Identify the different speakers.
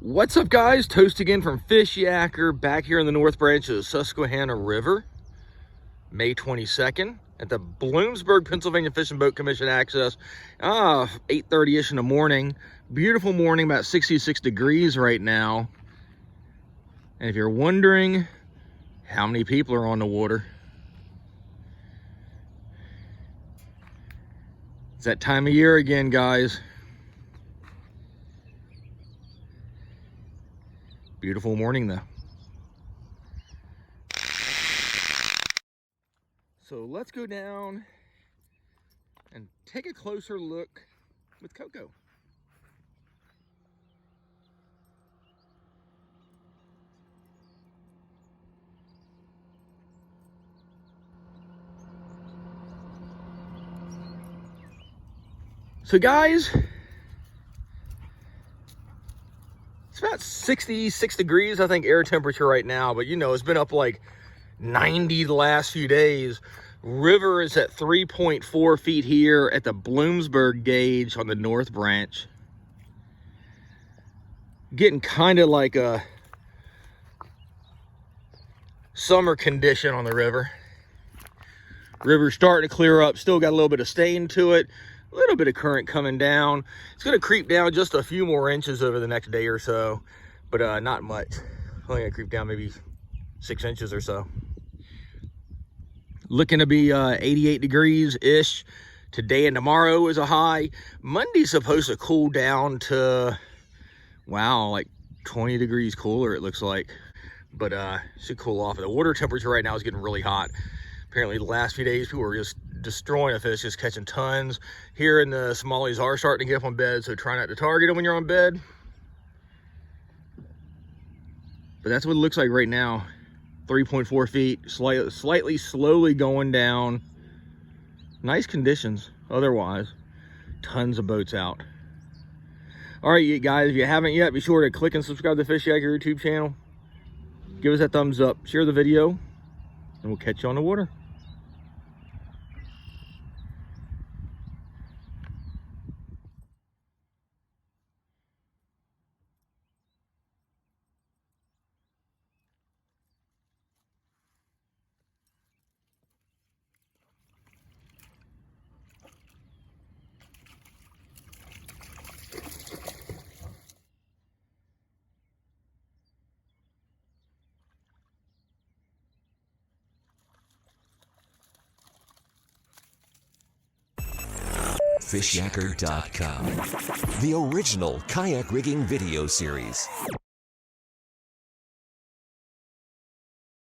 Speaker 1: What's up, guys? Toast again from Fishyaker, back here in the North Branch of the Susquehanna River. May 22nd at the Bloomsburg, Pennsylvania Fishing Boat Commission access. 8:30-ish in the morning. Beautiful morning, about 66 degrees right now. And if you're wondering how many people are on the water, it's that time of year again, guys. Beautiful morning though. So let's go down and take a closer look with Coco. So guys, it's about 66 degrees, I think, air temperature right now, but you know, it's been up like 90 the last few days. River is at 3.4 feet here at the Bloomsburg gauge on the North Branch. Getting kind of like a summer condition on the river. River's starting to clear up, still got a little bit of stain to it. A little bit of current coming down. It's going to creep down just a few more inches over the next day or so, but not much. Only going to creep down maybe 6 inches or so. Looking to be 88 degrees-ish. Today and tomorrow is a high. Monday's supposed to cool down to, wow, like 20 degrees cooler, it looks like. But should cool off. The water temperature right now is getting really hot. Apparently the last few days people were just destroying the fish, just catching tons. Here in the smallies are starting to get up on bed, so try not to target them when you're on bed. But that's what it looks like right now. 3.4 feet, slightly slowly going down. Nice conditions otherwise. Tons of boats out. All right, you guys, if you haven't yet, be sure to click and subscribe to the Fishyaker YouTube channel. Give us that thumbs up, share the video, and we'll catch you on the water.
Speaker 2: Fishyaker.com, the original kayak rigging video series.